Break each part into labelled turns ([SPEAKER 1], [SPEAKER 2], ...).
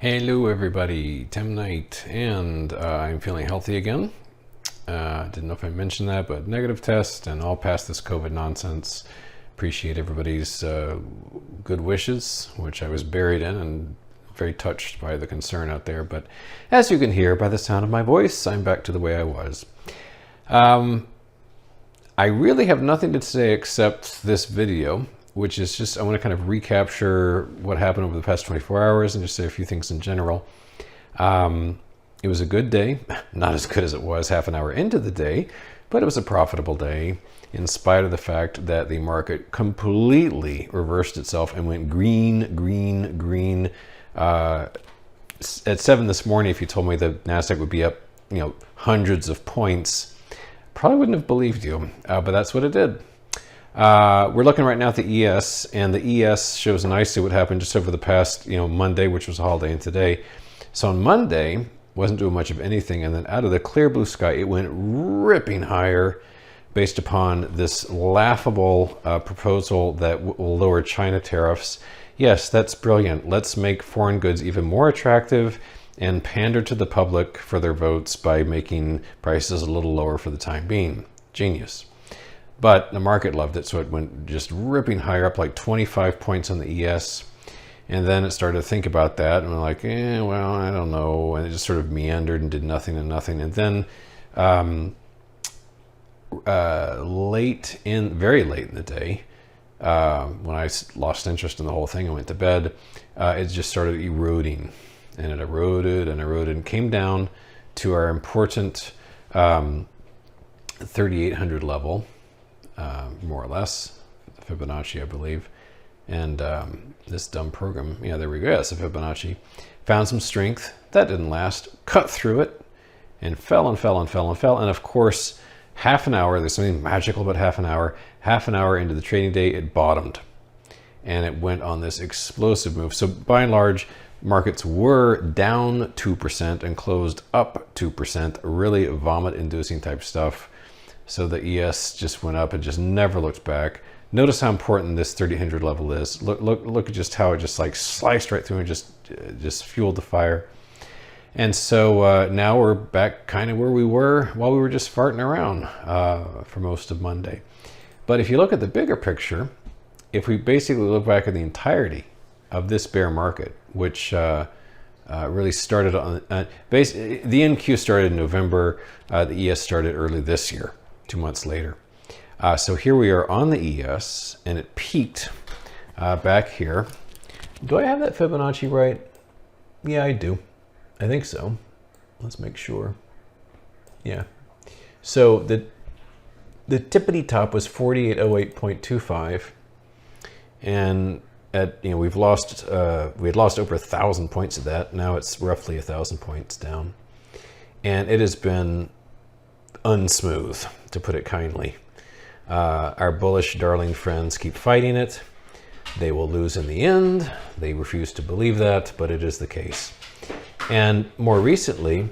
[SPEAKER 1] Hello everybody, Tim Knight, and I'm feeling healthy again. Didn't know if I mentioned that, but negative test and all past this COVID nonsense. Appreciate everybody's good wishes, which I was buried in and very touched by the concern out there. But as you can hear by the sound of my voice, I'm back to the way I was. I really have nothing to say except this video, which is just, I want to kind of recapture what happened over the past 24 hours and just say a few things in general. It was a good day, not as good as it was half an hour into the day, but it was a profitable day in spite of the fact that the market completely reversed itself and went green, green, green. At 7 this morning, if you told me the NASDAQ would be up, hundreds of points, probably wouldn't have believed you, but that's what it did. We're looking right now at the ES, and the ES shows nicely what happened just over the past, Monday, which was a holiday, and today. So on Monday, wasn't doing much of anything, and then out of the clear blue sky, it went ripping higher based upon this laughable proposal that will lower China tariffs. Yes, that's brilliant. Let's make foreign goods even more attractive and pander to the public for their votes by making prices a little lower for the time being. Genius. But the market loved it, so it went just ripping higher up, like 25 points on the ES. And then it started to think about that, and we're like, well, I don't know. And it just sort of meandered and did nothing and nothing. And then very late in the day, when I lost interest in the whole thing and went to bed, it just started eroding. And it eroded and eroded and came down to our important 3,800 level, more or less, Fibonacci, I believe. And this dumb program, there we go, yes, a Fibonacci. Found some strength. That didn't last. Cut through it and fell and fell and fell and fell. And of course, half an hour, there's something magical about half an hour into the trading day, it bottomed. And it went on this explosive move. So by and large, markets were down 2% and closed up 2%, really vomit-inducing type stuff. So the ES just went up and just never looked back. Notice how important this 3,800 level is. Look at just how it just like sliced right through and just fueled the fire. And so now we're back kind of where we were while we were just farting around for most of Monday. But if you look at the bigger picture, if we basically look back at the entirety of this bear market, which really started on the NQ started in November, the ES started early this year, 2 months later. So here we are on the ES, and it peaked back here. Do I have that Fibonacci right? Yeah, I do. I think so. Let's make sure. Yeah. So the tippity top was 4808.25, and we had lost over 1,000 points of that. Now it's roughly 1,000 points down, and it has been unsmooth, to put it kindly. Our bullish darling friends keep fighting it. They will lose in the end. They refuse to believe that, but it is the case. And more recently,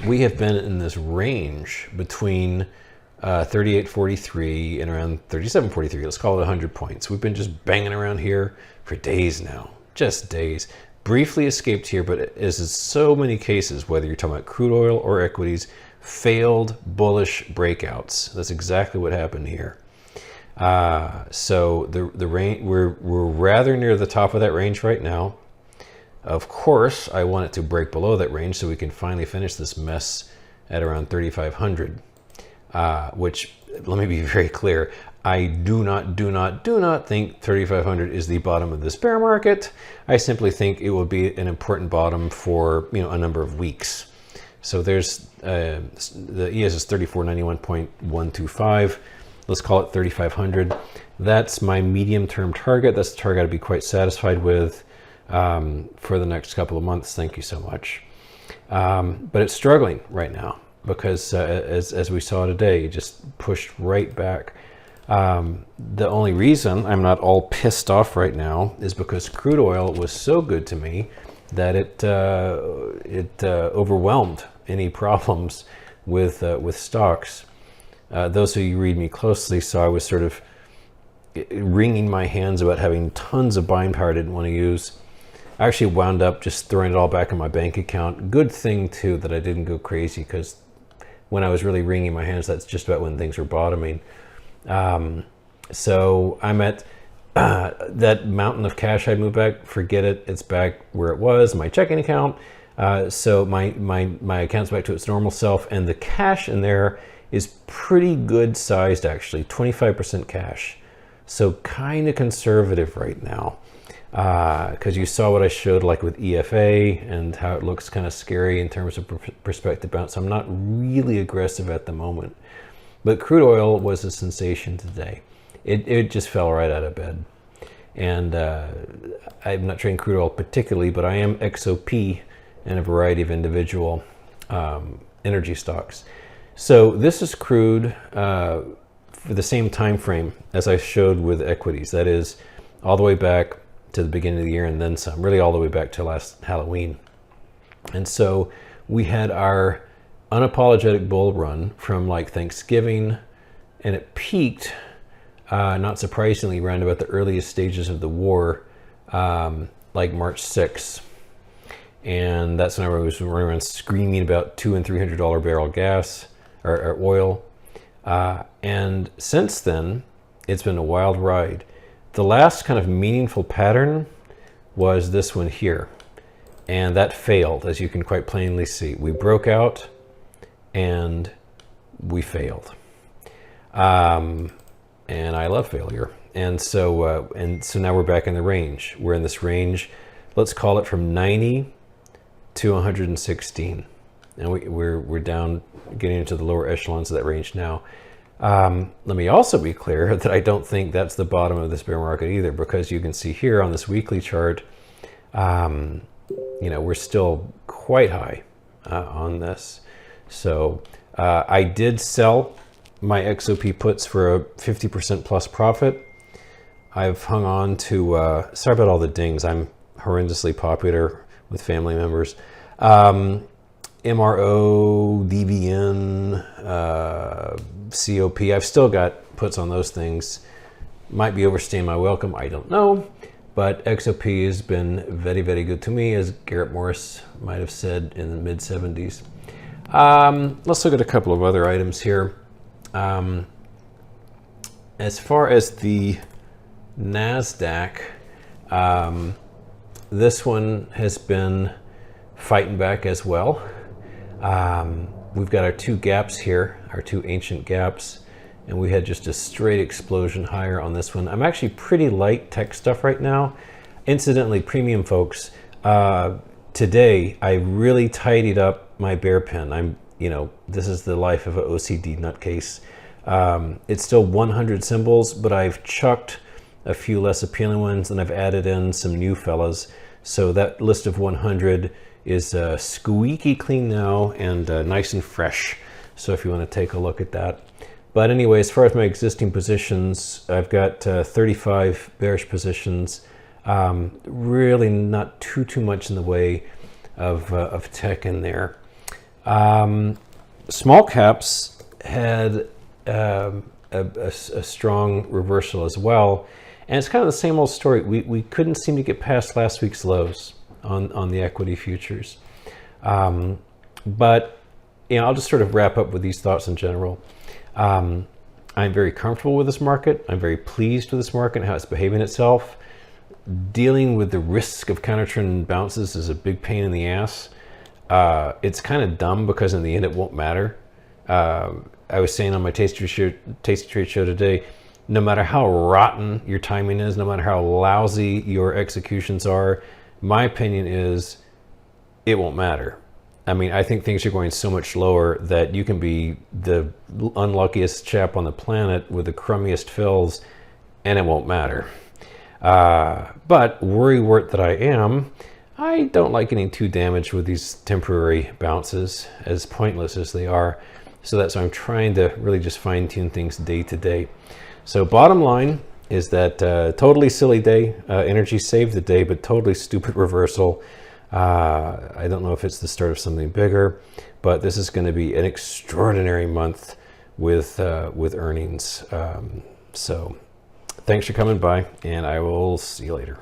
[SPEAKER 1] we have been in this range between 38.43 and around 37.43. Let's call it 100 points. We've been just banging around here for days now, just days. Briefly escaped here, but as in so many cases, whether you're talking about crude oil or equities, failed bullish breakouts. That's exactly what happened here. So the range, we're rather near the top of that range right now. Of course, I want it to break below that range so we can finally finish this mess at around 3,500. Which, let me be very clear, I do not think 3,500 is the bottom of this bear market. I simply think it will be an important bottom for a number of weeks. So there's the ES is 3491.125. Let's call it 3,500. That's my medium-term target. That's the target I'd be quite satisfied with for the next couple of months. Thank you so much. But it's struggling right now because as we saw today, it just pushed right back. The only reason I'm not all pissed off right now is because crude oil was so good to me that it overwhelmed any problems with stocks. Those of you who read me closely saw I was sort of wringing my hands about having tons of buying power I didn't want to use. I actually wound up just throwing it all back in my bank account. Good thing too that I didn't go crazy, because when I was really wringing my hands, that's just about when things were bottoming. So I'm at that mountain of cash I moved back. Forget it. It's back where it was, my checking account. So my account's back to its normal self, and the cash in there is pretty good sized, actually, 25% cash. So kind of conservative right now, because you saw what I showed like with EFA and how it looks kind of scary in terms of perspective bounce. I'm not really aggressive at the moment, but crude oil was a sensation today. It just fell right out of bed. And I'm not trading crude oil particularly, but I am XOP in a variety of individual energy stocks. So this is crude for the same time frame as I showed with equities. That is all the way back to the beginning of the year and then some, really all the way back to last Halloween. And so we had our unapologetic bull run from like Thanksgiving, and it peaked, not surprisingly, around about the earliest stages of the war, like March 6th. And that's when I was running around screaming about $200 and $300 barrel gas or oil. And since then, it's been a wild ride. The last kind of meaningful pattern was this one here. And that failed, as you can quite plainly see. We broke out and we failed. And I love failure. And so now we're back in the range. We're in this range, let's call it from 90 to 116. And we're down, getting into the lower echelons of that range now. Let me also be clear that I don't think that's the bottom of this bear market either, because you can see here on this weekly chart, we're still quite high on this. So I did sell my XOP puts for a 50% plus profit. I've hung on to, sorry about all the dings. I'm horrendously popular with family members. MRO, DVN, COP. I've still got puts on those things. Might be overstaying my welcome, I don't know. But XOP has been very, very good to me, as Garrett Morris might have said in the mid 70s. Let's look at a couple of other items here. As far as the NASDAQ, this one has been fighting back as well. We've got our two gaps here, our two ancient gaps, and we had just a straight explosion higher on this one. I'm actually pretty light tech stuff right now. Incidentally, premium folks, today I really tidied up my bear pen. This is the life of an OCD nutcase. It's still 100 symbols, but I've chucked a few less appealing ones, and I've added in some new fellas. So that list of 100 is squeaky clean now and nice and fresh. So if you want to take a look at that. But anyway, as far as my existing positions, I've got 35 bearish positions. Really not too much in the way of tech in there. Small caps had a strong reversal as well. And it's kind of the same old story. We couldn't seem to get past last week's lows on the equity futures. But I'll just sort of wrap up with these thoughts in general. I'm very comfortable with this market. I'm very pleased with this market and how it's behaving itself. Dealing with the risk of counter trend bounces is a big pain in the ass. It's kind of dumb because in the end it won't matter. I was saying on my Tasty Trade show today, no matter how rotten your timing is, no matter how lousy your executions are, my opinion is it won't matter. I mean, I think things are going so much lower that you can be the unluckiest chap on the planet with the crummiest fills and it won't matter. But worrywart that I am, I don't like getting too damaged with these temporary bounces, as pointless as they are. So that's why I'm trying to really just fine tune things day to day. So bottom line is that totally silly day. Energy saved the day, but totally stupid reversal. I don't know if it's the start of something bigger, but this is going to be an extraordinary month with earnings. So thanks for coming by, and I will see you later.